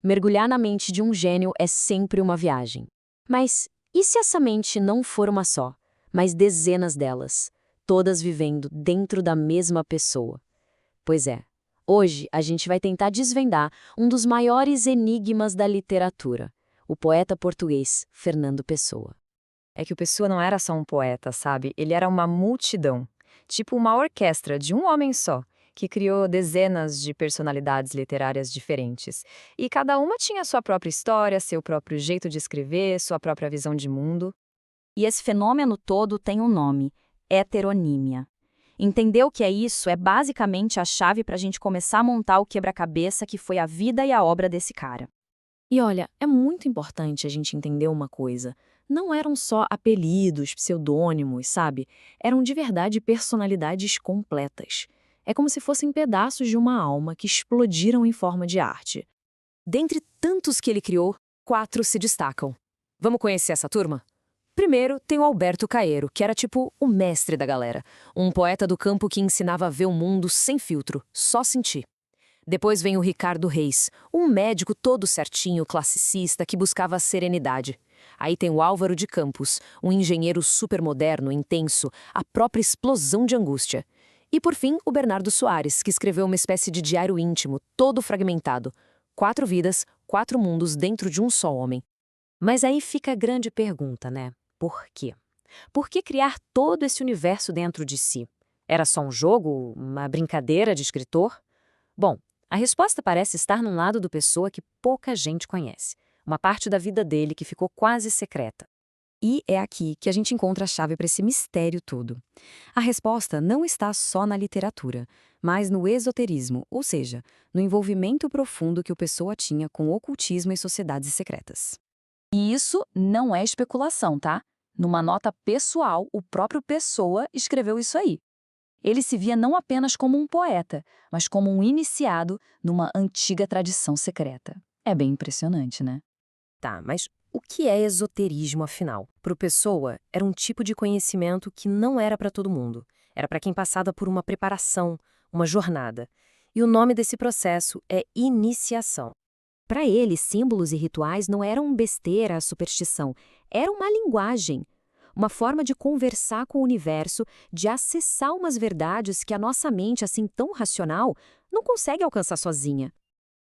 Mergulhar na mente de um gênio é sempre uma viagem. Mas e se essa mente não for uma só, mas dezenas delas, todas vivendo dentro da mesma pessoa? Pois é, hoje a gente vai tentar desvendar um dos maiores enigmas da literatura, o poeta português Fernando Pessoa. É que o Pessoa não era só um poeta, sabe? Ele era uma multidão. Tipo uma orquestra de um homem só, que criou dezenas de personalidades literárias diferentes. E cada uma tinha sua própria história, seu próprio jeito de escrever, sua própria visão de mundo. E esse fenômeno todo tem um nome: heteronímia. Entender o que é isso é basicamente a chave para a gente começar a montar o quebra-cabeça que foi a vida e a obra desse cara. E olha, é muito importante a gente entender uma coisa. Não eram só apelidos, pseudônimos, sabe? Eram de verdade personalidades completas. É como se fossem pedaços de uma alma que explodiram em forma de arte. Dentre tantos que ele criou, 4 se destacam. Vamos conhecer essa turma? Primeiro, tem o Alberto Caeiro, que era tipo o mestre da galera. Um poeta do campo que ensinava a ver o mundo sem filtro, só sentir. Depois vem o Ricardo Reis, um médico todo certinho, classicista, que buscava a serenidade. Aí tem o Álvaro de Campos, um engenheiro supermoderno, intenso, a própria explosão de angústia. E por fim, o Bernardo Soares, que escreveu uma espécie de diário íntimo, todo fragmentado. 4 vidas, 4 mundos dentro de um só homem. Mas aí fica a grande pergunta, né? Por quê? Por que criar todo esse universo dentro de si? Era só um jogo, uma brincadeira de escritor? Bom, a resposta parece estar num lado do Pessoa que pouca gente conhece, uma parte da vida dele que ficou quase secreta. E é aqui que a gente encontra a chave para esse mistério todo. A resposta não está só na literatura, mas no esoterismo, ou seja, no envolvimento profundo que o Pessoa tinha com o ocultismo e sociedades secretas. E isso não é especulação, tá? Numa nota pessoal, o próprio Pessoa escreveu isso aí. Ele se via não apenas como um poeta, mas como um iniciado numa antiga tradição secreta. É bem impressionante, né? Tá, mas o que é esoterismo, afinal? Para o Pessoa, era um tipo de conhecimento que não era para todo mundo. Era para quem passava por uma preparação, uma jornada. E o nome desse processo é iniciação. Para ele, símbolos e rituais não eram besteira, superstição. Era uma linguagem, uma forma de conversar com o universo, de acessar umas verdades que a nossa mente, assim tão racional, não consegue alcançar sozinha.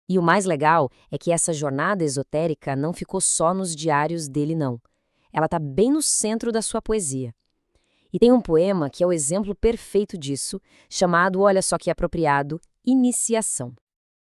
E o mais legal é que essa jornada esotérica não ficou só nos diários dele, não. Ela está bem no centro da sua poesia. E tem um poema que é o exemplo perfeito disso, chamado, olha só que apropriado, Iniciação.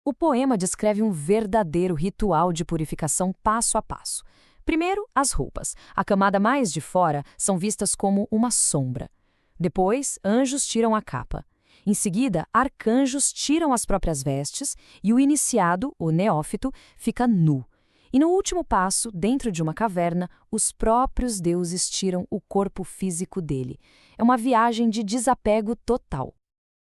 O poema descreve um verdadeiro ritual de purificação passo a passo. Primeiro, as roupas. A camada mais de fora são vistas como uma sombra. Depois, anjos tiram a capa. Em seguida, arcanjos tiram as próprias vestes e o iniciado, o neófito, fica nu. E no último passo, dentro de uma caverna, os próprios deuses tiram o corpo físico dele. É uma viagem de desapego total.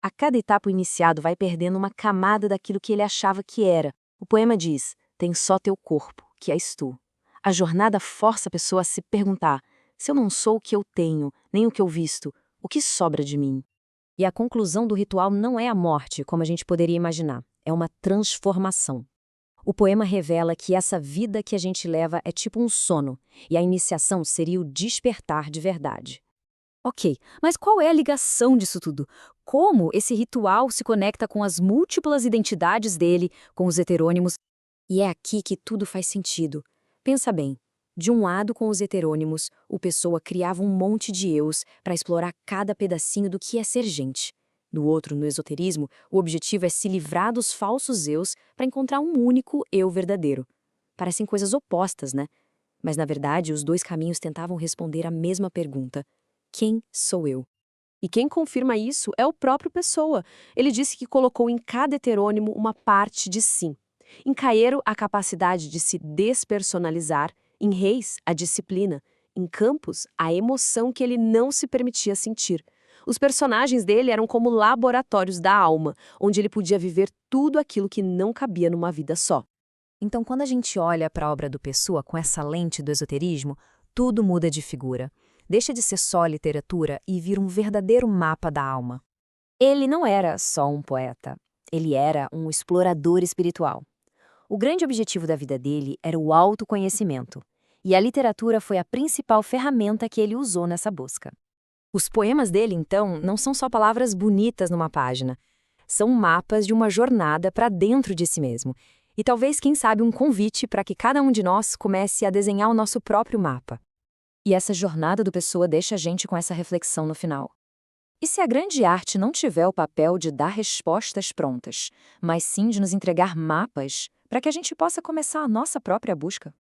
A cada etapa o iniciado vai perdendo uma camada daquilo que ele achava que era. O poema diz, tem só teu corpo, que és tu. A jornada força a pessoa a se perguntar, se eu não sou o que eu tenho, nem o que eu visto, o que sobra de mim? E a conclusão do ritual não é a morte, como a gente poderia imaginar, é uma transformação. O poema revela que essa vida que a gente leva é tipo um sono, e a iniciação seria o despertar de verdade. Ok, mas qual é a ligação disso tudo? Como esse ritual se conecta com as múltiplas identidades dele, com os heterônimos? E é aqui que tudo faz sentido. Pensa bem, de um lado com os heterônimos, o Pessoa criava um monte de eus para explorar cada pedacinho do que é ser gente. Do outro, no esoterismo, o objetivo é se livrar dos falsos eus para encontrar um único eu verdadeiro. Parecem coisas opostas, né? Mas na verdade, os dois caminhos tentavam responder a mesma pergunta. Quem sou eu? E quem confirma isso é o próprio Pessoa. Ele disse que colocou em cada heterônimo uma parte de si. Em Caeiro, a capacidade de se despersonalizar. Em Reis, a disciplina. Em Campos, a emoção que ele não se permitia sentir. Os personagens dele eram como laboratórios da alma, onde ele podia viver tudo aquilo que não cabia numa vida só. Então, quando a gente olha para a obra do Pessoa com essa lente do esoterismo, tudo muda de figura. Deixa de ser só literatura e vira um verdadeiro mapa da alma. Ele não era só um poeta, ele era um explorador espiritual. O grande objetivo da vida dele era o autoconhecimento, e a literatura foi a principal ferramenta que ele usou nessa busca. Os poemas dele, então, não são só palavras bonitas numa página. São mapas de uma jornada para dentro de si mesmo. E talvez, quem sabe, um convite para que cada um de nós comece a desenhar o nosso próprio mapa. E essa jornada do Pessoa deixa a gente com essa reflexão no final. E se a grande arte não tiver o papel de dar respostas prontas, mas sim de nos entregar mapas para que a gente possa começar a nossa própria busca?